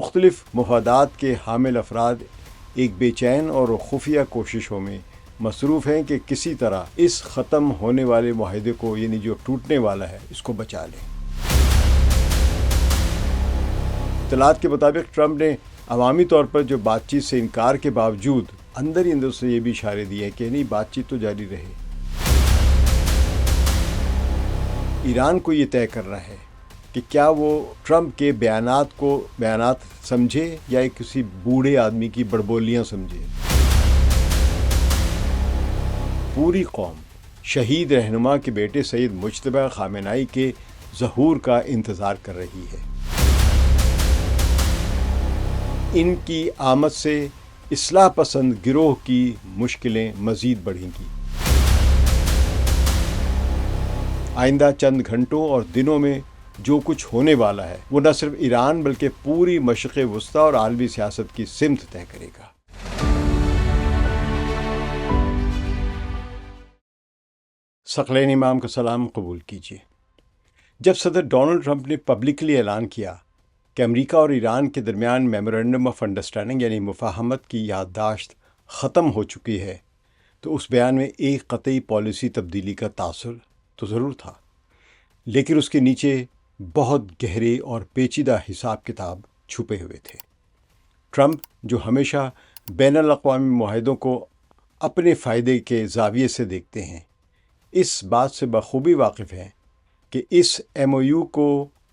مختلف مفادات کے حامل افراد ایک بے چین اور خفیہ کوششوں میں مصروف ہیں کہ کسی طرح اس ختم ہونے والے معاہدے کو، یعنی جو ٹوٹنے والا ہے، اس کو بچا لیں۔ اطلاعات کے مطابق ٹرمپ نے عوامی طور پر جو بات چیت سے انکار کے باوجود اندر ہی اندر سے یہ بھی اشارے دیے کہ نہیں، بات چیت تو جاری رہے۔ ایران کو یہ طے کرنا ہے کہ کیا وہ ٹرمپ کے بیانات سمجھے یا کسی بوڑھے آدمی کی بڑبولیاں سمجھے۔ پوری قوم شہید رہنما کے بیٹے سید مجتبی خامنہئی کے ظہور کا انتظار کر رہی ہے۔ ان کی آمد سے اصلاح پسند گروہ کی مشکلیں مزید بڑھیں گی۔ آئندہ چند گھنٹوں اور دنوں میں جو کچھ ہونے والا ہے وہ نہ صرف ایران بلکہ پوری مشرق وسطیٰ اور عالمی سیاست کی سمت طے کرے گا۔ ثقلین امام کا سلام قبول کیجیے۔ جب صدر ڈونلڈ ٹرمپ نے پبلکلی اعلان کیا کہ امریکہ اور ایران کے درمیان میمورنڈم آف انڈرسٹینڈنگ یعنی مفاہمت کی یادداشت ختم ہو چکی ہے، تو اس بیان میں ایک قطعی پالیسی تبدیلی کا تاثر تو ضرور تھا، لیکن اس کے نیچے بہت گہرے اور پیچیدہ حساب کتاب چھپے ہوئے تھے۔ ٹرمپ جو ہمیشہ بین الاقوامی معاہدوں کو اپنے فائدے کے زاویے سے دیکھتے ہیں، اس بات سے بخوبی واقف ہیں کہ اس ایم او یو کو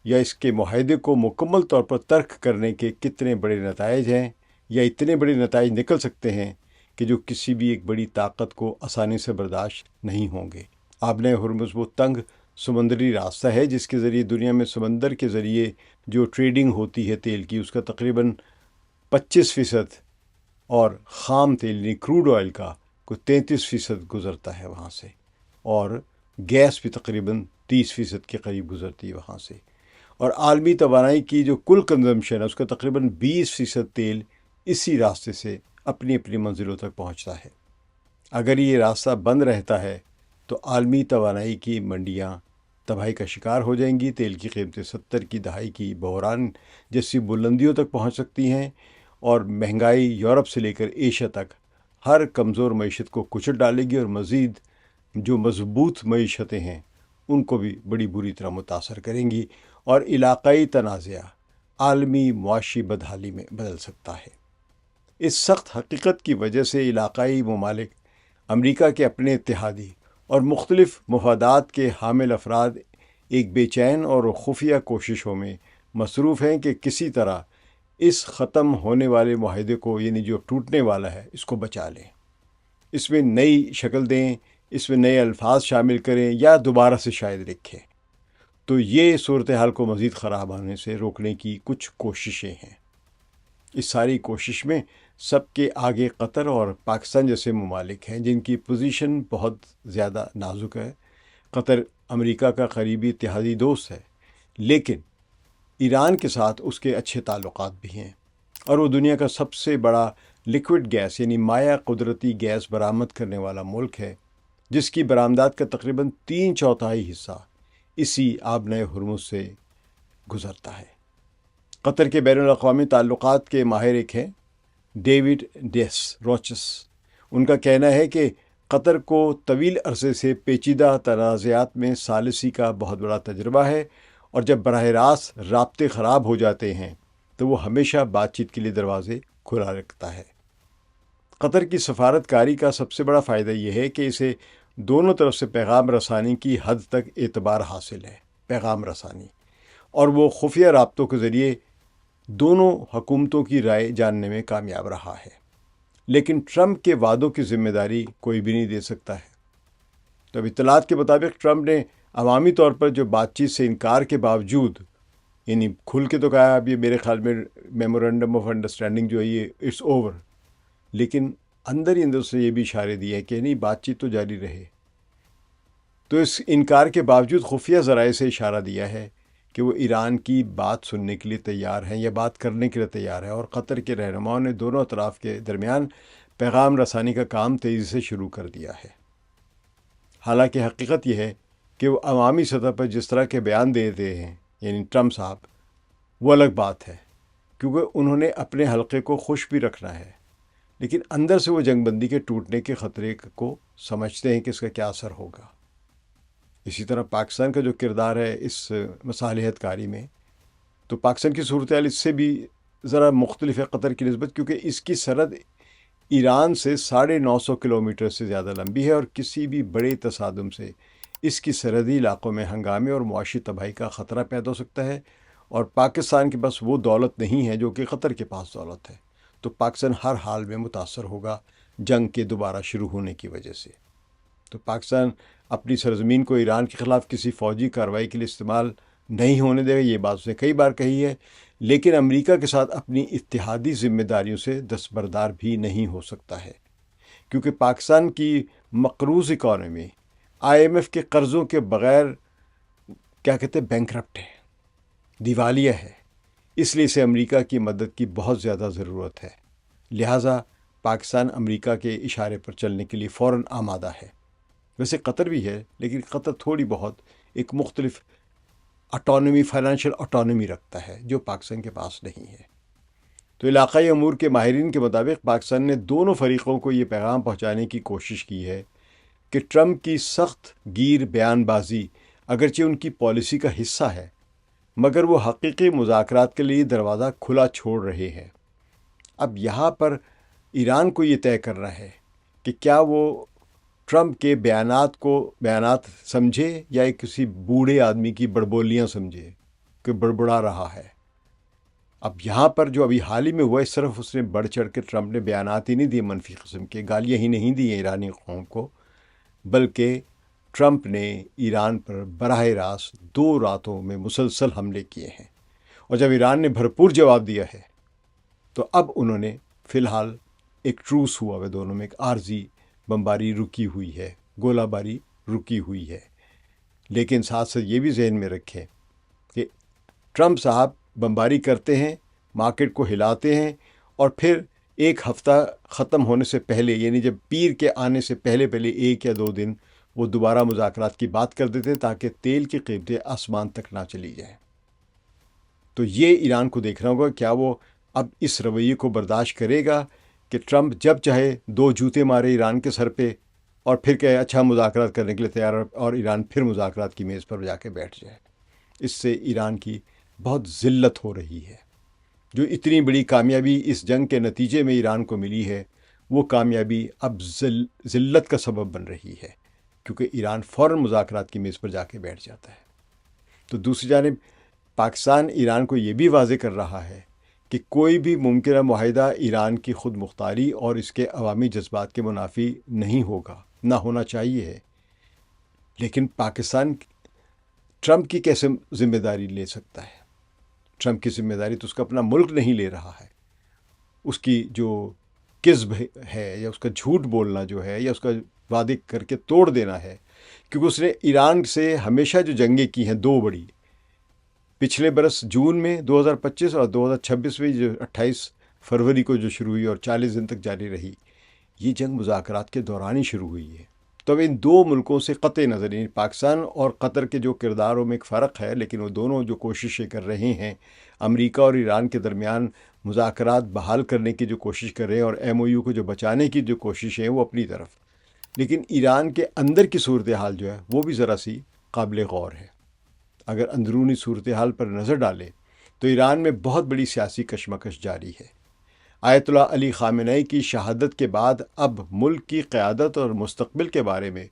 یا اس کے معاہدے کو مکمل طور پر ترک کرنے کے کتنے بڑے نتائج ہیں، یا اتنے بڑے نتائج نکل سکتے ہیں کہ جو کسی بھی ایک بڑی طاقت کو آسانی سے برداشت نہیں ہوں گے۔ آبِ ہرمز وہ تنگ سمندری راستہ ہے جس کے ذریعے دنیا میں سمندر کے ذریعے جو ٹریڈنگ ہوتی ہے تیل کی، اس کا تقریباً 25% اور خام تیل یعنی کروڈ آئل کا کوئی 33% گزرتا ہے وہاں سے، اور گیس بھی تقریباً 30% کے قریب گزرتی ہے وہاں سے، اور عالمی توانائی کی جو کل کنزمپشن ہے اس کا تقریباً 20% تیل اسی راستے سے اپنی اپنی منزلوں تک پہنچتا ہے۔ اگر یہ راستہ بند رہتا ہے تو عالمی توانائی کی منڈیاں تباہی کا شکار ہو جائیں گی، تیل کی قیمتیں 70 کی دہائی کی بحران جیسی بلندیوں تک پہنچ سکتی ہیں، اور مہنگائی یورپ سے لے کر ایشیا تک ہر کمزور معیشت کو کچل ڈالے گی، اور مزید جو مضبوط معیشتیں ہیں ان کو بھی بڑی بری طرح متاثر کریں گی، اور علاقائی تنازعہ عالمی معاشی بدحالی میں بدل سکتا ہے۔ اس سخت حقیقت کی وجہ سے علاقائی ممالک، امریکہ کے اپنے اتحادی اور مختلف مفادات کے حامل افراد ایک بے چین اور خفیہ کوششوں میں مصروف ہیں کہ کسی طرح اس ختم ہونے والے معاہدے کو، یعنی جو ٹوٹنے والا ہے، اس کو بچا لیں، اس میں نئی شکل دیں، اس میں نئے الفاظ شامل کریں یا دوبارہ سے شاید لکھیں۔ تو یہ صورتحال کو مزید خراب ہونے سے روکنے کی کچھ کوششیں ہیں۔ اس ساری کوشش میں سب کے آگے قطر اور پاکستان جیسے ممالک ہیں جن کی پوزیشن بہت زیادہ نازک ہے۔ قطر امریکہ کا قریبی اتحادی دوست ہے، لیکن ایران کے ساتھ اس کے اچھے تعلقات بھی ہیں، اور وہ دنیا کا سب سے بڑا لیکوڈ گیس یعنی مائع قدرتی گیس برآمد کرنے والا ملک ہے، جس کی برآمدات کا تقریباً 3/4 حصہ اسی آبِ ہرمز سے گزرتا ہے۔ قطر کے بین الاقوامی تعلقات کے ماہر ایک ہیں ڈیوڈ ڈیس روچس۔ ان کا کہنا ہے کہ قطر کو طویل عرصے سے پیچیدہ تنازعات میں ثالثی کا بہت بڑا تجربہ ہے، اور جب براہ راست رابطے خراب ہو جاتے ہیں تو وہ ہمیشہ بات چیت کے لیے دروازے کھلا رکھتا ہے۔ قطر کی سفارت کاری کا سب سے بڑا فائدہ یہ ہے کہ اسے دونوں طرف سے پیغام رسانی کی حد تک اعتبار حاصل ہے، پیغام رسانی، اور وہ خفیہ رابطوں کے ذریعے دونوں حکومتوں کی رائے جاننے میں کامیاب رہا ہے۔ لیکن ٹرمپ کے وعدوں کی ذمہ داری کوئی بھی نہیں دے سکتا ہے۔ تو اب اطلاعات کے مطابق ٹرمپ نے عوامی طور پر جو بات چیت سے انکار کے باوجود، یعنی کھل کے تو کہا اب یہ میرے خیال میں میمورنڈم آف انڈرسٹینڈنگ جو ہے یہ اٹس اوور، لیکن اندر ہی اندر سے یہ بھی اشارے دیے ہیں کہ نہیں، بات چیت تو جاری رہے۔ تو اس انکار کے باوجود خفیہ ذرائع سے اشارہ دیا ہے کہ وہ ایران کی بات سننے کے لیے تیار ہیں یا بات کرنے کے لیے تیار ہے، اور قطر کے رہنماؤں نے دونوں اطراف کے درمیان پیغام رسانی کا کام تیزی سے شروع کر دیا ہے۔ حالانکہ حقیقت یہ ہے کہ وہ عوامی سطح پر جس طرح کے بیان دیتے ہیں، یعنی ٹرمپ صاحب، وہ الگ بات ہے، کیونکہ انہوں نے اپنے حلقے کو خوش بھی رکھنا ہے، لیکن اندر سے وہ جنگ بندی کے ٹوٹنے کے خطرے کو سمجھتے ہیں کہ اس کا کیا اثر ہوگا۔ اسی طرح پاکستان کا جو کردار ہے اس مصالحت کاری میں، تو پاکستان کی صورتحال اس سے بھی ذرا مختلف ہے قطر کی نسبت، کیونکہ اس کی سرحد ایران سے 950 کلومیٹر سے زیادہ لمبی ہے، اور کسی بھی بڑے تصادم سے اس کی سرحدی علاقوں میں ہنگامے اور معاشی تباہی کا خطرہ پیدا ہو سکتا ہے، اور پاکستان کے پاس وہ دولت نہیں ہے جو کہ قطر کے پاس دولت ہے، تو پاکستان ہر حال میں متاثر ہوگا جنگ کے دوبارہ شروع ہونے کی وجہ سے۔ تو پاکستان اپنی سرزمین کو ایران کے خلاف کسی فوجی کارروائی کے لیے استعمال نہیں ہونے دے گا، یہ بات اس نے کئی بار کہی ہے، لیکن امریکہ کے ساتھ اپنی اتحادی ذمہ داریوں سے دستبردار بھی نہیں ہو سکتا ہے، کیونکہ پاکستان کی مقروض اکانومی IMF کے قرضوں کے بغیر کیا کہتے ہیں بینکرپٹ ہے، دیوالیہ ہے، اس لیے اسے امریکہ کی مدد کی بہت زیادہ ضرورت ہے۔ لہٰذا پاکستان امریکہ کے اشارے پر چلنے کے لیے فوراً آمادہ ہے۔ ویسے قطر بھی ہے، لیکن قطر تھوڑی بہت ایک مختلف اٹانومی، فائنینشیل اٹانومی رکھتا ہے جو پاکستان کے پاس نہیں ہے۔ تو علاقائی امور کے ماہرین کے مطابق پاکستان نے دونوں فریقوں کو یہ پیغام پہنچانے کی کوشش کی ہے کہ ٹرمپ کی سخت گیر بیان بازی اگرچہ ان کی پالیسی کا حصہ ہے، مگر وہ حقیقی مذاکرات کے لیے دروازہ کھلا چھوڑ رہے ہیں۔ اب یہاں پر ایران کو یہ طے کرنا ہے کہ کیا وہ ٹرمپ کے بیانات سمجھے یا ایک کسی بوڑھے آدمی کی بڑبولیاں سمجھے کہ بڑبڑا رہا ہے۔ اب یہاں پر جو ابھی حال ہی میں ہوا ہے، صرف اس نے بڑھ چڑھ کے ٹرمپ نے بیانات ہی نہیں دیے منفی قسم کے، گالیاں ہی نہیں دی ہیں ایرانی قوم کو، بلکہ ٹرمپ نے ایران پر براہ راست 2 راتوں میں مسلسل حملے کیے ہیں، اور جب ایران نے بھرپور جواب دیا ہے تو اب انہوں نے فی الحال ایک ٹروس ہوا ہے، دونوں میں ایک عارضی بمباری رکی ہوئی ہے، گولہ باری رکی ہوئی ہے۔ لیکن ساتھ ساتھ یہ بھی ذہن میں رکھیں کہ ٹرمپ صاحب بمباری کرتے ہیں، مارکیٹ کو ہلاتے ہیں، اور پھر ایک ہفتہ ختم ہونے سے پہلے، یعنی جب پیر کے آنے سے پہلے 1 یا 2 دن وہ دوبارہ مذاکرات کی بات کر دیتے ہیں تاکہ تیل کی قیمتیں آسمان تک نہ چلی جائیں۔ تو یہ ایران کو دیکھنا ہوگا کیا وہ اب اس رویے کو برداشت کرے گا کہ ٹرمپ جب چاہے 2 جوتے مارے ایران کے سر پہ اور پھر کہے اچھا مذاکرات کرنے کے لیے تیار ہے، اور ایران پھر مذاکرات کی میز پر جا کے بیٹھ جائے۔ اس سے ایران کی بہت ذلت ہو رہی ہے۔ جو اتنی بڑی کامیابی اس جنگ کے نتیجے میں ایران کو ملی ہے، وہ کامیابی اب ذلت کا سبب بن رہی ہے، کیونکہ ایران فوراً مذاکرات کی میز پر جا کے بیٹھ جاتا ہے۔ تو دوسری جانب پاکستان ایران کو یہ بھی واضح کر رہا ہے کہ کوئی بھی ممکنہ معاہدہ ایران کی خود مختاری اور اس کے عوامی جذبات کے منافی نہیں ہوگا، نہ ہونا چاہیے ہے۔ لیکن پاکستان ٹرمپ کی کیسے ذمہ داری لے سکتا ہے؟ ٹرمپ کی ذمہ داری تو اس کا اپنا ملک نہیں لے رہا ہے۔ اس کی جو کذب ہے یا اس کا جھوٹ بولنا جو ہے یا اس کا وعدے کر کے توڑ دینا ہے، کیونکہ اس نے ایران سے ہمیشہ جو جنگیں کی ہیں 2 بڑی، پچھلے برس جون میں 2025 اور 2026 میں جو 28 فروری کو جو شروع ہوئی اور 40 دن تک جاری رہی، یہ جنگ مذاکرات کے دوران ہی شروع ہوئی ہے۔ تو اب ان 2 ملکوں سے قطع نظر، یعنی پاکستان اور قطر کے جو کرداروں میں ایک فرق ہے، لیکن وہ دونوں جو کوششیں کر رہے ہیں امریکہ اور ایران کے درمیان مذاکرات بحال کرنے کی جو کوشش کر رہے ہیں اور MOU کو جو بچانے کی جو کوششیں ہیں وہ اپنی طرف، لیکن ایران کے اندر کی صورتحال جو ہے وہ بھی ذرا سی قابل غور ہے۔ اگر اندرونی صورتحال پر نظر ڈالے تو ایران میں بہت بڑی سیاسی کشمکش جاری ہے۔ آیت اللہ علی خامنئی کی شہادت کے بعد اب ملک کی قیادت اور مستقبل کے بارے میں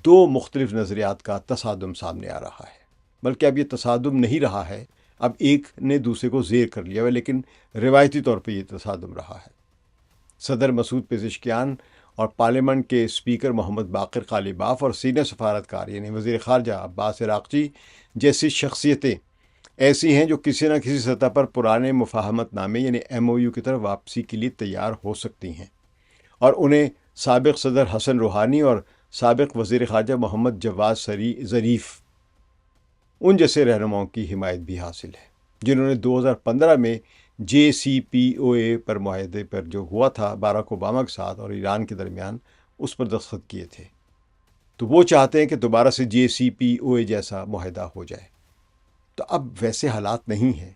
2 مختلف نظریات کا تصادم سامنے آ رہا ہے، بلکہ اب یہ تصادم نہیں رہا ہے، اب ایک نے دوسرے کو زیر کر لیا ہے، لیکن روایتی طور پہ یہ تصادم رہا ہے۔ صدر مسعود پزشکیان اور پارلیمنٹ کے اسپیکر محمد باقر قالیباف اور سینئر سفارتکار یعنی وزیر خارجہ عباس عراقچی جیسی شخصیتیں ایسی ہیں جو کسی نہ کسی سطح پر پرانے مفاہمت نامے یعنی MOU کی طرف واپسی کے لیے تیار ہو سکتی ہیں، اور انہیں سابق صدر حسن روحانی اور سابق وزیر خارجہ محمد جواد ظریف ان جیسے رہنماؤں کی حمایت بھی حاصل ہے، جنہوں نے 2015 میں JCPOA پر معاہدے پر جو ہوا تھا باراک اوباما کے ساتھ اور ایران کے درمیان، اس پر دستخط کیے تھے۔ تو وہ چاہتے ہیں کہ دوبارہ سے JCPOA جیسا معاہدہ ہو جائے۔ تو اب ویسے حالات نہیں ہیں،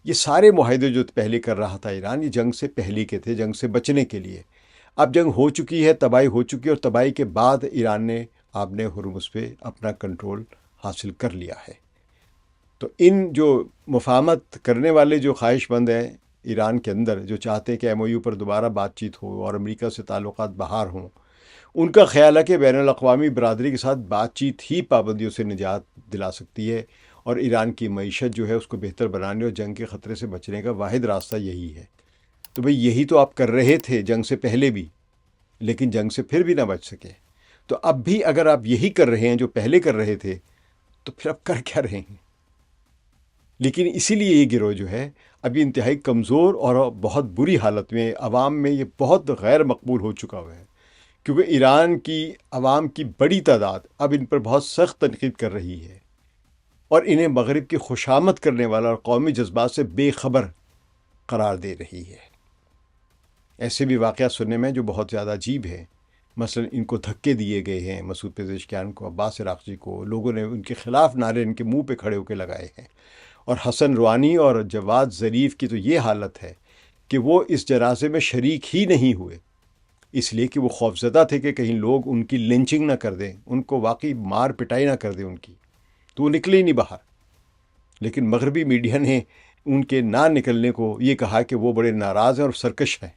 یہ سارے معاہدے جو پہلے کر رہا تھا ایران، یہ جنگ سے پہلے کے تھے، جنگ سے بچنے کے لیے۔ اب جنگ ہو چکی ہے، تباہی ہو چکی ہے، اور تباہی کے بعد ایران نے آپ نے ہرمز پہ اپنا کنٹرول حاصل کر لیا ہے۔ تو ان جو مفاہمت کرنے والے جو خواہش مند ہیں ایران کے اندر، جو چاہتے ہیں کہ ایم او یو پر دوبارہ بات چیت ہو اور امریکہ سے تعلقات بحال ہوں، ان کا خیال ہے کہ بین الاقوامی برادری کے ساتھ بات چیت ہی پابندیوں سے نجات دلا سکتی ہے، اور ایران کی معیشت جو ہے اس کو بہتر بنانے اور جنگ کے خطرے سے بچنے کا واحد راستہ یہی ہے۔ تو بھئی یہی تو آپ کر رہے تھے جنگ سے پہلے بھی، لیکن جنگ سے پھر بھی نہ بچ سکے۔ تو اب بھی اگر آپ یہی کر رہے ہیں جو پہلے کر رہے تھے، تو پھر اب کر کیا رہے ہیں؟ لیکن اسی لیے یہ گروہ جو ہے ابھی انتہائی کمزور اور بہت بری حالت میں، عوام میں یہ بہت غیر مقبول ہو چکا ہوا ہے، کیونکہ ایران کی عوام کی بڑی تعداد اب ان پر بہت سخت تنقید کر رہی ہے، اور انہیں مغرب کی خوشامد کرنے والا اور قومی جذبات سے بے خبر قرار دے رہی ہے۔ ایسے بھی واقعات سننے میں جو بہت زیادہ عجیب ہے، مثلا ان کو دھکے دیے گئے ہیں، مسعود پزشکیان کو، عباس عراقچی کو، لوگوں نے ان کے خلاف نعرے ان کے منہ پہ کھڑے ہو کے لگائے ہیں، اور حسن روحانی اور جواد ظریف کی تو یہ حالت ہے کہ وہ اس جنازے میں شریک ہی نہیں ہوئے، اس لیے کہ وہ خوفزدہ تھے کہ کہیں لوگ ان کی لنچنگ نہ کر دیں، ان کو واقعی مار پٹائی نہ کر دیں ان کی، تو وہ نکلے ہی نہیں باہر۔ لیکن مغربی میڈیا نے ان کے نہ نکلنے کو یہ کہا کہ وہ بڑے ناراض ہیں اور سرکش ہیں۔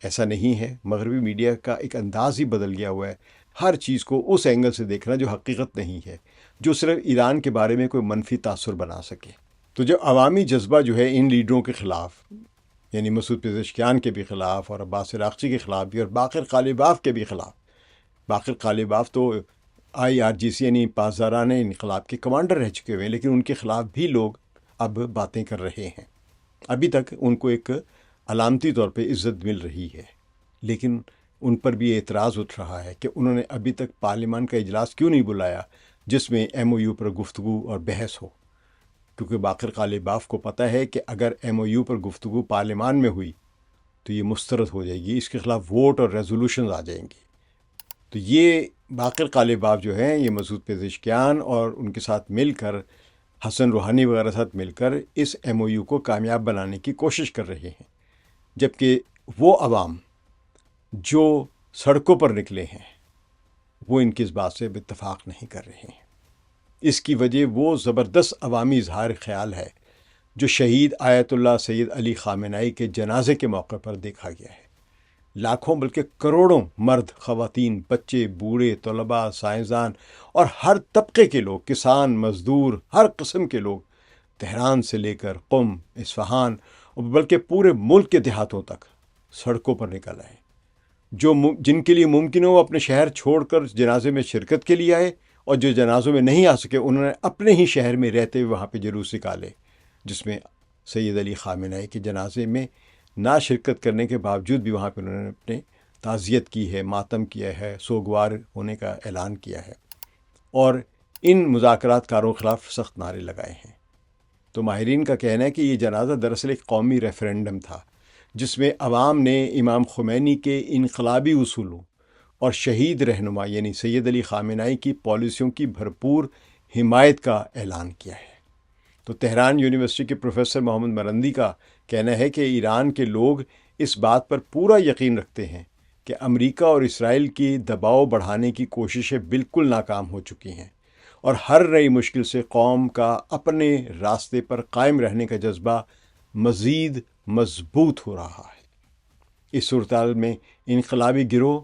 ایسا نہیں ہے، مغربی میڈیا کا ایک انداز ہی بدل گیا ہوا ہے، ہر چیز کو اس اینگل سے دیکھنا جو حقیقت نہیں ہے، جو صرف ایران کے بارے میں کوئی منفی تاثر بنا سکے۔ تو جو عوامی جذبہ جو ہے ان لیڈروں کے خلاف، یعنی مسعود پزشکیان کے بھی خلاف اور عباس عراقچی کے خلاف بھی، اور باقر قالباف کے بھی خلاف، باقر قالباف تو IRGC یعنی پاسداران انقلاب کے کمانڈر رہ چکے ہوئے ہیں، لیکن ان کے خلاف بھی لوگ اب باتیں کر رہے ہیں۔ ابھی تک ان کو ایک علامتی طور پہ عزت مل رہی ہے، لیکن ان پر بھی اعتراض اٹھ رہا ہے کہ انہوں نے ابھی تک پارلیمان کا اجلاس کیوں نہیں بلایا جس میں MOU پر گفتگو اور بحث ہو، کیونکہ باقر قالباف کو پتہ ہے کہ اگر MOU پر گفتگو پارلیمان میں ہوئی تو یہ مسترد ہو جائے گی، اس کے خلاف ووٹ اور ریزولوشنز آ جائیں گی۔ تو یہ باقر قالباف جو ہیں، یہ مسعود پزشکیان اور ان کے ساتھ مل کر، حسن روحانی وغیرہ ساتھ مل کر اس MOU کو کامیاب بنانے کی کوشش کر رہے ہیں، جبکہ وہ عوام جو سڑکوں پر نکلے ہیں وہ ان کی اس بات سے اتفاق نہیں کر رہے ہیں۔ اس کی وجہ وہ زبردست عوامی اظہار خیال ہے جو شہید آیت اللہ سید علی خامنہئی کے جنازے کے موقع پر دیکھا گیا ہے۔ لاکھوں بلکہ کروڑوں مرد، خواتین، بچے، بوڑھے، طلباء، سائنسدان اور ہر طبقے کے لوگ، کسان، مزدور، ہر قسم کے لوگ تہران سے لے کر قم، اصفہان اور بلکہ پورے ملک کے دیہاتوں تک سڑکوں پر نکل آئے۔ جن کے لیے ممکن ہو وہ اپنے شہر چھوڑ کر جنازے میں شرکت کے لیے آئے، اور جو جنازوں میں نہیں آ سکے انہوں نے اپنے ہی شہر میں رہتے ہوئے وہاں پہ جلوس نکالے، جس میں سید علی خامنہئی کے جنازے میں نہ شرکت کرنے کے باوجود بھی وہاں پہ انہوں نے اپنے تعزیت کی ہے، ماتم کیا ہے، سوگوار ہونے کا اعلان کیا ہے، اور ان مذاکرات کاروں کے خلاف سخت نعرے لگائے ہیں۔ تو ماہرین کا کہنا ہے کہ یہ جنازہ دراصل ایک قومی ریفرنڈم تھا، جس میں عوام نے امام خمینی کے انقلابی اصولوں اور شہید رہنما یعنی سید علی خامنہئی کی پالیسیوں کی بھرپور حمایت کا اعلان کیا ہے۔ تو تہران یونیورسٹی کے پروفیسر محمد مرندی کا کہنا ہے کہ ایران کے لوگ اس بات پر پورا یقین رکھتے ہیں کہ امریکہ اور اسرائیل کی دباؤ بڑھانے کی کوششیں بالکل ناکام ہو چکی ہیں، اور ہر نئی مشکل سے قوم کا اپنے راستے پر قائم رہنے کا جذبہ مزید مضبوط ہو رہا ہے۔ اس صورتحال میں انقلابی گروہ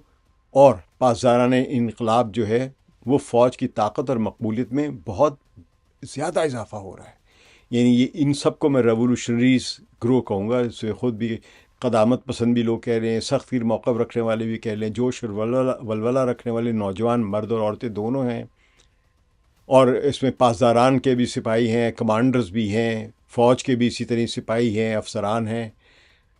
اور پاسداران انقلاب جو ہے وہ فوج کی طاقت اور مقبولیت میں بہت زیادہ اضافہ ہو رہا ہے۔ یعنی یہ ان سب کو میں ریولوشنریز گروہ کہوں گا، اس سے خود بھی قدامت پسند بھی لوگ کہہ رہے ہیں، سخت گیر موقف رکھنے والے بھی کہہ رہے ہیں، جوش اور ولولہ رکھنے والے نوجوان مرد اور عورتیں دونوں ہیں، اور اس میں پاسداران کے بھی سپاہی ہیں، کمانڈرز بھی ہیں، فوج کے بھی اسی طرح سپاہی ہیں، افسران ہیں۔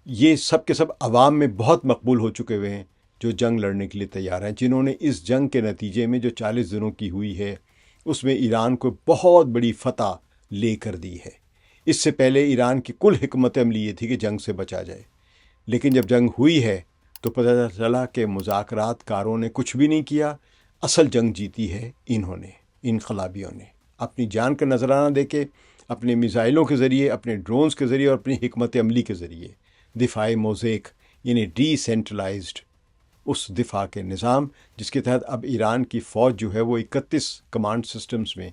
یہ سب کے سب عوام میں بہت مقبول ہو چکے ہوئے ہیں جو جنگ لڑنے کے لیے تیار ہیں، جنہوں نے اس جنگ کے نتیجے میں جو 40 دنوں کی ہوئی ہے اس میں ایران کو بہت بڑی فتح لے کر دی ہے۔ اس سے پہلے ایران کی کل حکمت عملی یہ تھی کہ جنگ سے بچا جائے، لیکن جب جنگ ہوئی ہے تو پتہ چلا کہ مذاکرات کاروں نے کچھ بھی نہیں کیا، اصل جنگ جیتی ہے انہوں نے، انقلابیوں نے، اپنی جان کا نذرانہ دے کے اپنے میزائلوں کے ذریعے، اپنے ڈرونز کے ذریعے اور اپنی حکمت عملی کے ذریعے دفاعی موزیک یعنی ڈی سینٹرلائزڈ اس دفاع کے نظام جس کے تحت اب ایران کی فوج جو ہے وہ 31 کمانڈ سسٹمز میں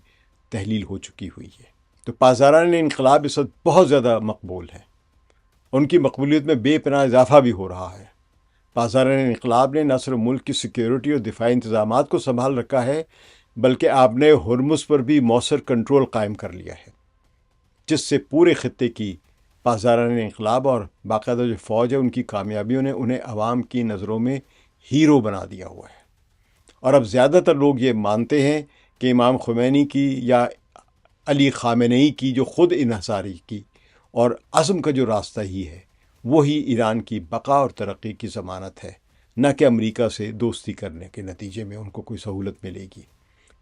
تحلیل ہو چکی ہوئی ہے۔ تو پاسداران انقلاب اس وقت بہت زیادہ مقبول ہے، ان کی مقبولیت میں بے پناہ اضافہ بھی ہو رہا ہے۔ پاسداران انقلاب نے نہ صرف ملک کی سیکیورٹی اور دفاعی انتظامات کو سنبھال رکھا ہے بلکہ آپ نے ہرمز پر بھی مؤثر کنٹرول قائم کر لیا ہے، جس سے پورے خطے کی پاسداران انقلاب اور باقاعدہ جو فوج ہے ان کی کامیابیوں نے انہیں عوام کی نظروں میں ہیرو بنا دیا ہوا ہے۔ اور اب زیادہ تر لوگ یہ مانتے ہیں کہ امام خمینی کی یا علی خامنئی کی جو خود انحصاری کی اور عزم کا جو راستہ ہی ہے وہی ایران کی بقا اور ترقی کی ضمانت ہے، نہ کہ امریکہ سے دوستی کرنے کے نتیجے میں ان کو کوئی سہولت ملے گی،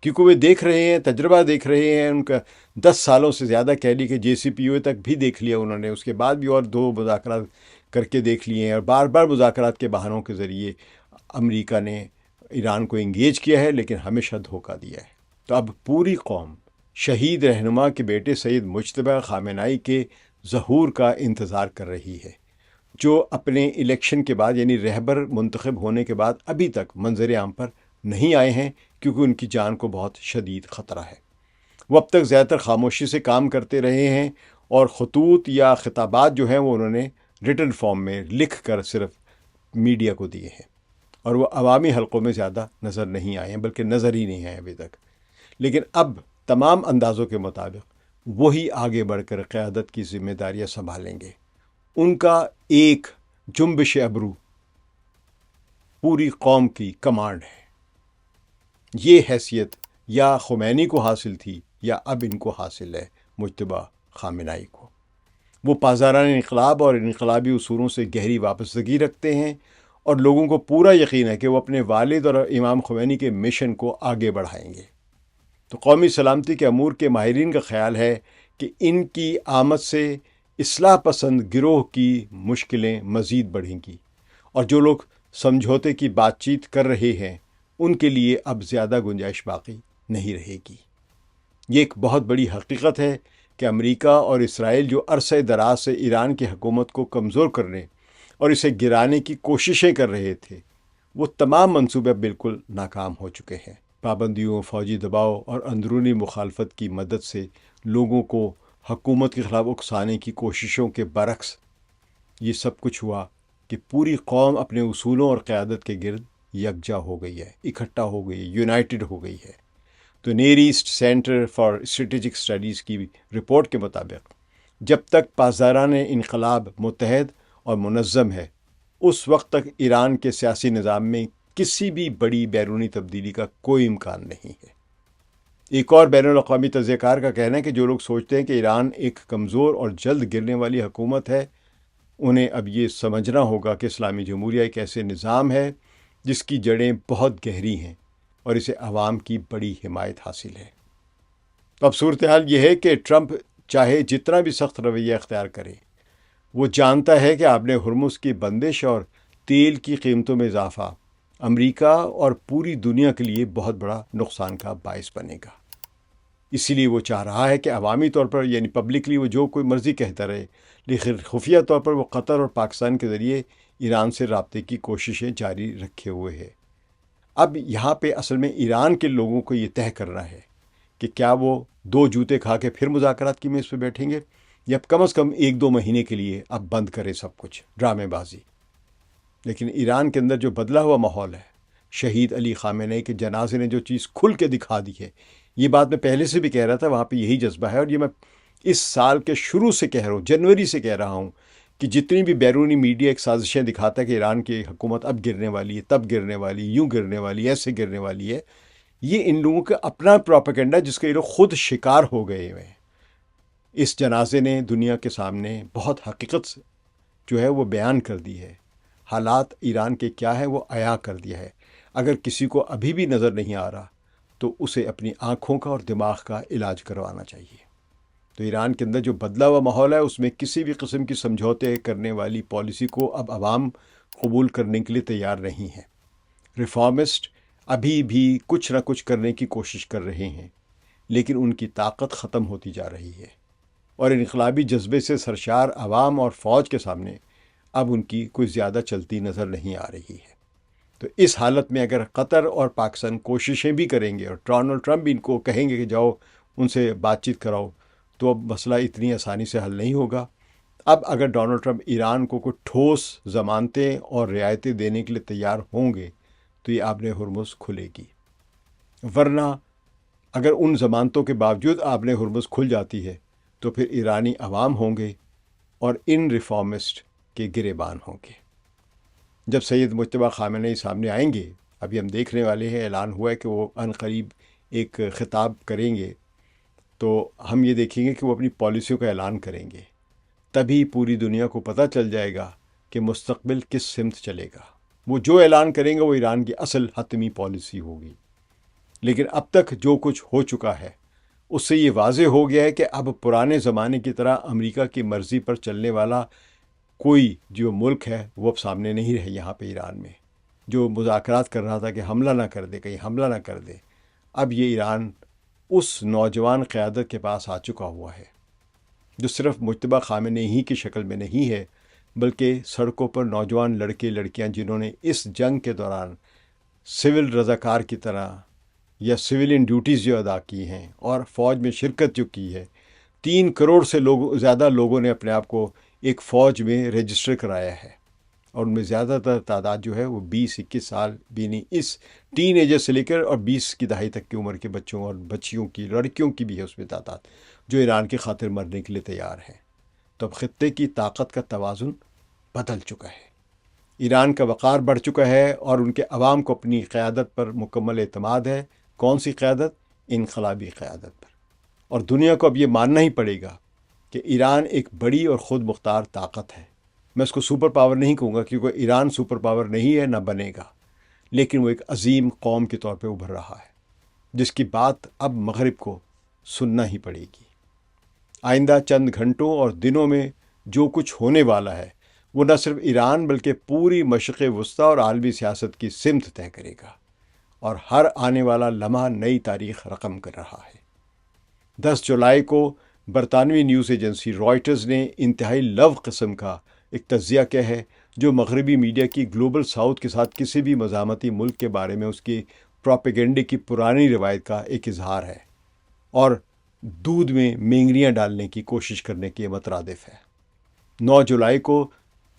کیونکہ وہ دیکھ رہے ہیں، تجربہ دیکھ رہے ہیں، ان کا 10 سالوں سے زیادہ کہہ لی کہ JCPOA تک بھی دیکھ لیا انہوں نے، اس کے بعد بھی اور 2 مذاکرات کر کے دیکھ لیے ہیں، اور بار بار مذاکرات کے بہانوں کے ذریعے امریکہ نے ایران کو انگیج کیا ہے لیکن ہمیشہ دھوکہ دیا ہے۔ تو اب پوری قوم شہید رہنما کے بیٹے سید مجتبیٰ خامنہئی کے ظہور کا انتظار کر رہی ہے، جو اپنے الیکشن کے بعد یعنی رہبر منتخب ہونے کے بعد ابھی تک منظر عام پر نہیں آئے ہیں، کیونکہ ان کی جان کو بہت شدید خطرہ ہے۔ وہ اب تک زیادہ تر خاموشی سے کام کرتے رہے ہیں اور خطوط یا خطابات جو ہیں وہ انہوں نے ریٹن فارم میں لکھ کر صرف میڈیا کو دیے ہیں، اور وہ عوامی حلقوں میں زیادہ نظر نہیں آئے ہیں، بلکہ نظر ہی نہیں آئے ابھی تک۔ لیکن اب تمام اندازوں کے مطابق وہی آگے بڑھ کر قیادت کی ذمہ داریاں سنبھالیں گے۔ ان کا ایک جنبش ابرو پوری قوم کی کمانڈ ہے۔ یہ حیثیت یا خمینی کو حاصل تھی یا اب ان کو حاصل ہے مجتبیٰ خامنہئی کو۔ وہ پاسداران انقلاب اور انقلابی اصولوں سے گہری وابستگی رکھتے ہیں اور لوگوں کو پورا یقین ہے کہ وہ اپنے والد اور امام خمینی کے مشن کو آگے بڑھائیں گے۔ تو قومی سلامتی کے امور کے ماہرین کا خیال ہے کہ ان کی آمد سے اصلاح پسند گروہ کی مشکلیں مزید بڑھیں گی، اور جو لوگ سمجھوتے کی بات چیت کر رہے ہیں ان کے لیے اب زیادہ گنجائش باقی نہیں رہے گی۔ یہ ایک بہت بڑی حقیقت ہے کہ امریکہ اور اسرائیل جو عرصہ دراز سے ایران کی حکومت کو کمزور کرنے اور اسے گرانے کی کوششیں کر رہے تھے، وہ تمام منصوبے بالکل ناکام ہو چکے ہیں۔ پابندیوں، فوجی دباؤ اور اندرونی مخالفت کی مدد سے لوگوں کو حکومت کے خلاف اکسانے کی کوششوں کے برعکس یہ سب کچھ ہوا کہ پوری قوم اپنے اصولوں اور قیادت کے گرد یکجا ہو گئی ہے، اکٹھا ہو گئی ہے، یونائٹڈ ہو گئی ہے۔ تو Near East Center for Strategic Studies کی رپورٹ کے مطابق جب تک پاسداران انقلاب متحد اور منظم ہے، اس وقت تک ایران کے سیاسی نظام میں کسی بھی بڑی بیرونی تبدیلی کا کوئی امکان نہیں ہے۔ ایک اور بین الاقوامی تجزیہ کار کا کہنا ہے کہ جو لوگ سوچتے ہیں کہ ایران ایک کمزور اور جلد گرنے والی حکومت ہے، انہیں اب یہ سمجھنا ہوگا کہ اسلامی جمہوریہ ایک ایسے نظام ہے جس کی جڑیں بہت گہری ہیں اور اسے عوام کی بڑی حمایت حاصل ہے۔ تو اب صورتحال یہ ہے کہ ٹرمپ چاہے جتنا بھی سخت رویہ اختیار کرے، وہ جانتا ہے کہ آپ نے ہرمز کی بندش اور تیل کی قیمتوں میں اضافہ امریکہ اور پوری دنیا کے لیے بہت بڑا نقصان کا باعث بنے گا۔ اسی لیے وہ چاہ رہا ہے کہ عوامی طور پر یعنی پبلکلی وہ جو کوئی مرضی کہتا رہے، لیکن خفیہ طور پر وہ قطر اور پاکستان کے ذریعے ایران سے رابطے کی کوششیں جاری رکھے ہوئے ہے۔ اب یہاں پہ اصل میں ایران کے لوگوں کو یہ طے کرنا ہے کہ کیا وہ 2 جوتے کھا کے پھر مذاکرات کی میز پہ بیٹھیں گے، یا کم از کم 1-2 مہینے کے لیے اب بند کرے سب کچھ ڈرامے بازی۔ لیکن ایران کے اندر جو بدلا ہوا ماحول ہے، شہید علی خامنہئی کے جنازے نے جو چیز کھل کے دکھا دی ہے، یہ بات میں پہلے سے بھی کہہ رہا تھا، وہاں پہ یہی جذبہ ہے، اور یہ میں اس سال کے شروع سے کہہ رہا ہوں، جنوری سے کہہ رہا ہوں کہ جتنی بھی بیرونی میڈیا ایک سازشیں دکھاتا ہے کہ ایران کی حکومت اب گرنے والی ہے، تب گرنے والی، یوں گرنے والی، ایسے گرنے والی ہے، یہ ان لوگوں کا اپنا پروپیگنڈا جس کے یہ لوگ خود شکار ہو گئے ہوئے ہیں۔ اس جنازے نے دنیا کے سامنے بہت حقیقت جو ہے وہ بیان کر دی ہے، حالات ایران کے کیا ہے وہ عیاں کر دیا ہے۔ اگر کسی کو ابھی بھی نظر نہیں آ رہا تو اسے اپنی آنکھوں کا اور دماغ کا علاج کروانا چاہیے۔ تو ایران کے اندر جو بدلا ہوا ماحول ہے، اس میں کسی بھی قسم کی سمجھوتے کرنے والی پالیسی کو اب عوام قبول کرنے کے لیے تیار نہیں ہے۔ ریفارمسٹ ابھی بھی کچھ نہ کچھ کرنے کی کوشش کر رہے ہیں، لیکن ان کی طاقت ختم ہوتی جا رہی ہے۔ اور انقلابی جذبے سے سرشار عوام اور فوج کے سامنے اب ان کی کوئی زیادہ چلتی نظر نہیں آ رہی ہے۔ تو اس حالت میں اگر قطر اور پاکستان کوششیں بھی کریں گے اور ڈونلڈ ٹرمپ بھی ان کو کہیں گے کہ جاؤ ان سے بات چیت کراؤ، تو اب مسئلہ اتنی آسانی سے حل نہیں ہوگا۔ اب اگر ڈونلڈ ٹرمپ ایران کو کوئی ٹھوس ضمانتیں اور رعایتیں دینے کے لیے تیار ہوں گے تو یہ آبِ ہرمز کھلے گی، ورنہ اگر ان ضمانتوں کے باوجود آبِ ہرمز کھل جاتی ہے تو پھر ایرانی عوام ہوں گے اور ان ریفارمسٹ کے گریبان ہوں گے۔ جب سید مجتبیٰ خامنہ ای سامنے آئیں گے، ابھی ہم دیکھنے والے ہیں، اعلان ہوا ہے کہ وہ عنقریب ایک خطاب کریں گے، تو ہم یہ دیکھیں گے کہ وہ اپنی پالیسیوں کا اعلان کریں گے۔ تبھی پوری دنیا کو پتہ چل جائے گا کہ مستقبل کس سمت چلے گا۔ وہ جو اعلان کریں گے وہ ایران کی اصل حتمی پالیسی ہوگی۔ لیکن اب تک جو کچھ ہو چکا ہے اس سے یہ واضح ہو گیا ہے کہ اب پرانے زمانے کی طرح امریکہ کی مرضی پر چلنے والا کوئی جو ملک ہے وہ اب سامنے نہیں رہے۔ یہاں پہ ایران میں جو مذاکرات کر رہا تھا کہ حملہ نہ کر دے، کہیں حملہ نہ کر دے، اب یہ ایران اس نوجوان قیادت کے پاس آ چکا ہوا ہے جو صرف مجتبیٰ خامنہ ہی کی شکل میں نہیں ہے، بلکہ سڑکوں پر نوجوان لڑکے لڑکیاں جنہوں نے اس جنگ کے دوران سول رضاکار کی طرح یا سویلین ڈیوٹیز جو ادا کی ہیں اور فوج میں شرکت جو کی ہے، 3 کروڑ سے زیادہ لوگوں نے اپنے آپ کو ایک فوج میں رجسٹر کرایا ہے، اور ان میں زیادہ تر تعداد جو ہے وہ 20-21 سال بھی نہیں، اس ٹین ایجر سے لے کر اور 20 کی دہائی تک کی عمر کے بچوں اور بچیوں کی، لڑکیوں کی بھی ہے اس میں تعداد، جو ایران کی خاطر مرنے کے لیے تیار ہیں۔ تو اب خطے کی طاقت کا توازن بدل چکا ہے، ایران کا وقار بڑھ چکا ہے اور ان کے عوام کو اپنی قیادت پر مکمل اعتماد ہے۔ کون سی قیادت؟ انقلابی قیادت پر۔ اور دنیا کو اب یہ ماننا ہی پڑے گا کہ ایران ایک بڑی اور خود مختار طاقت ہے۔ میں اس کو سپر پاور نہیں کہوں گا کیونکہ ایران سپر پاور نہیں ہے، نہ بنے گا، لیکن وہ ایک عظیم قوم کے طور پہ ابھر رہا ہے جس کی بات اب مغرب کو سننا ہی پڑے گی۔ آئندہ چند گھنٹوں اور دنوں میں جو کچھ ہونے والا ہے وہ نہ صرف ایران بلکہ پوری مشرق وسطیٰ اور عالمی سیاست کی سمت طے کرے گا، اور ہر آنے والا لمحہ نئی تاریخ رقم کر رہا ہے۔ 10 جولائی کو برطانوی نیوز ایجنسی رائٹرز نے انتہائی لو قسم کا ایک تجزیہ کیا ہے جو مغربی میڈیا کی گلوبل ساؤتھ کے ساتھ کسی بھی مزاحمتی ملک کے بارے میں اس کی پروپیگنڈے کی پرانی روایت کا ایک اظہار ہے اور دودھ میں مینگنیاں ڈالنے کی کوشش کرنے کے مترادف ہے۔ 9 جولائی کو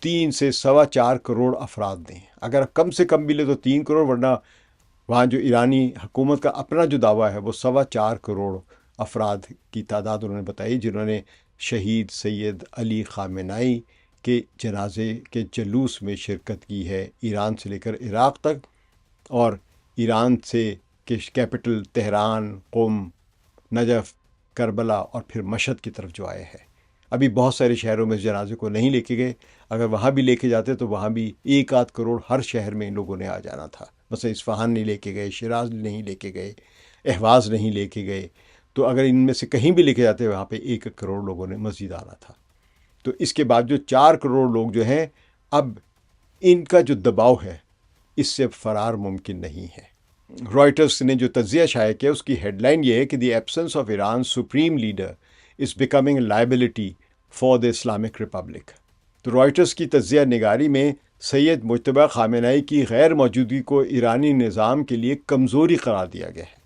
3 سے 4.25 کروڑ افراد نے، اگر کم سے کم ملے تو 3 کروڑ، ورنہ وہاں جو ایرانی حکومت کا اپنا جو دعویٰ ہے وہ 4.25 کروڑ افراد کی تعداد انہوں نے بتائی جنہوں نے شہید سید علی خامنہ ای کے جنازے کے جلوس میں شرکت کی ہے، ایران سے لے کر عراق تک، اور ایران سے کیپٹل تہران، قم، نجف، کربلا اور پھر مشہد کی طرف جو آئے ہیں۔ ابھی بہت سارے شہروں میں اس جنازے کو نہیں لے کے گئے، اگر وہاں بھی لے کے جاتے تو وہاں بھی 1-8 کروڑ ہر شہر میں ان لوگوں نے آ جانا تھا۔ مثلا اصفہان نہیں لے کے گئے، شیراز نہیں لے کے گئے، اہواز نہیں لے کے گئے، تو اگر ان میں سے کہیں بھی لے کے جاتے وہاں پہ 1 کروڑ لوگوں نے مزید آنا تھا۔ تو اس کے بعد جو 4 کروڑ لوگ جو ہیں، اب ان کا جو دباؤ ہے اس سے فرار ممکن نہیں ہے۔ رائٹرز نے جو تجزیہ شائع کیا اس کی ہیڈ لائن یہ ہے کہ the absence of Iran supreme leader is becoming a liability for the Islamic republic. تو رائٹرز کی تجزیہ نگاری میں سید مجتبیٰ خامنہ ای کی غیر موجودگی کو ایرانی نظام کے لیے کمزوری قرار دیا گیا ہے،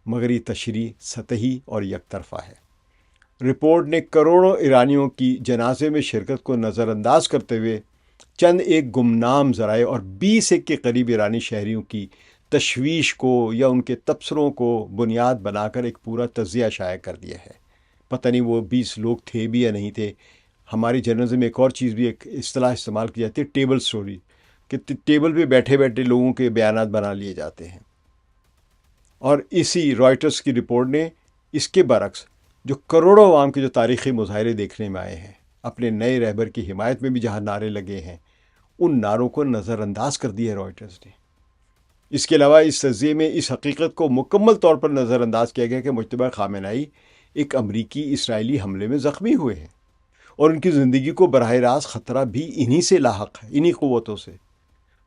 مگر یہ تشریح سطحی اور یک طرفہ ہے۔ رپورٹ نے کروڑوں ایرانیوں کی جنازے میں شرکت کو نظر انداز کرتے ہوئے چند ایک گمنام ذرائع اور 20 کے قریب ایرانی شہریوں کی تشویش کو یا ان کے تبصروں کو بنیاد بنا کر ایک پورا تجزیہ شائع کر دیا ہے۔ پتہ نہیں وہ 20 لوگ تھے بھی یا نہیں تھے۔ ہماری جرنلزم میں ایک اور چیز بھی، ایک اصطلاح استعمال کی جاتی ہے، ٹیبل سٹوری، کہ ٹیبل پہ بیٹھے بیٹھے لوگوں کے بیانات بنا لیے جاتے ہیں۔ اور اسی رائٹرز کی رپورٹ نے اس کے برعکس جو کروڑوں عوام کے جو تاریخی مظاہرے دیکھنے میں آئے ہیں، اپنے نئے رہبر کی حمایت میں بھی جہاں نعرے لگے ہیں، ان نعروں کو نظر انداز کر دیا ہے رائٹرز نے۔ اس کے علاوہ اس تجزیے میں اس حقیقت کو مکمل طور پر نظر انداز کیا گیا کہ مجتبیٰ خامنہ ای ایک امریکی اسرائیلی حملے میں زخمی ہوئے ہیں اور ان کی زندگی کو براہ راست خطرہ بھی انہی سے لاحق ہے، انہی قوتوں سے۔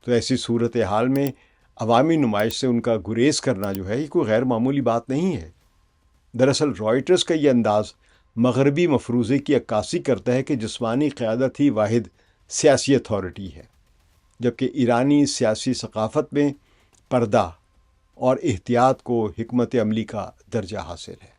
تو ایسی صورتحال میں عوامی نمائش سے ان کا گریز کرنا جو ہے یہ کوئی غیر معمولی بات نہیں ہے۔ دراصل رائٹرز کا یہ انداز مغربی مفروضے کی عکاسی کرتا ہے کہ جسمانی قیادت ہی واحد سیاسی اتھارٹی ہے، جبکہ ایرانی سیاسی ثقافت میں پردہ اور احتیاط کو حکمت عملی کا درجہ حاصل ہے۔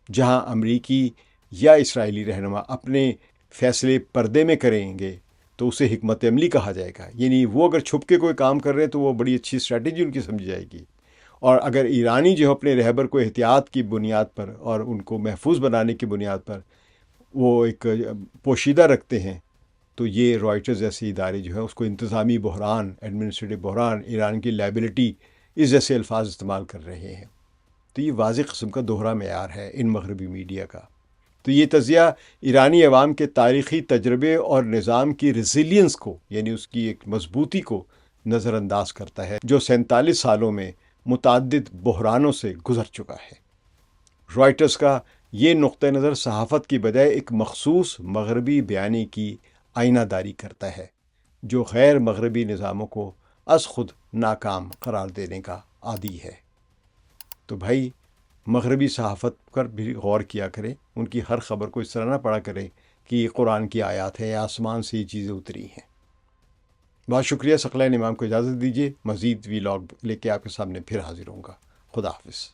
جہاں امریکی یا اسرائیلی رہنما اپنے فیصلے پردے میں کریں گے تو اسے حکمت عملی کہا جائے گا، یعنی وہ اگر چھپ کے کوئی کام کر رہے ہیں تو وہ بڑی اچھی اسٹریٹجی ان کی سمجھی جائے گی، اور اگر ایرانی جو اپنے رہبر کو احتیاط کی بنیاد پر اور ان کو محفوظ بنانے کی بنیاد پر وہ ایک پوشیدہ رکھتے ہیں، تو یہ رائٹرز جیسے ادارے جو ہے اس کو انتظامی بحران، ایڈمنسٹریٹو بحران، ایران کی لائبلٹی، اس جیسے الفاظ استعمال کر رہے ہیں۔ تو یہ واضح قسم کا دوہرا معیار ہے ان مغربی میڈیا کا۔ تو یہ تجزیہ ایرانی عوام کے تاریخی تجربے اور نظام کی ریزیلینس کو، یعنی اس کی ایک مضبوطی کو نظر انداز کرتا ہے، جو 47 سالوں میں متعدد بحرانوں سے گزر چکا ہے۔ رائٹرز کا یہ نقطہ نظر صحافت کی بجائے ایک مخصوص مغربی بیانی کی آئینہ داری کرتا ہے، جو غیر مغربی نظاموں کو از خود ناکام قرار دینے کا عادی ہے۔ تو بھائی، مغربی صحافت پر بھی غور کیا کریں، ان کی ہر خبر کو اس طرح نہ پڑھا کریں کہ یہ قرآن کی آیات ہے یا آسمان سے یہ چیزیں اتری ہیں۔ بہت شکریہ۔ ثقلین امام کو اجازت دیجیے، مزید وی لاگ لے کے آپ کے سامنے پھر حاضر ہوں گا۔ خدا حافظ۔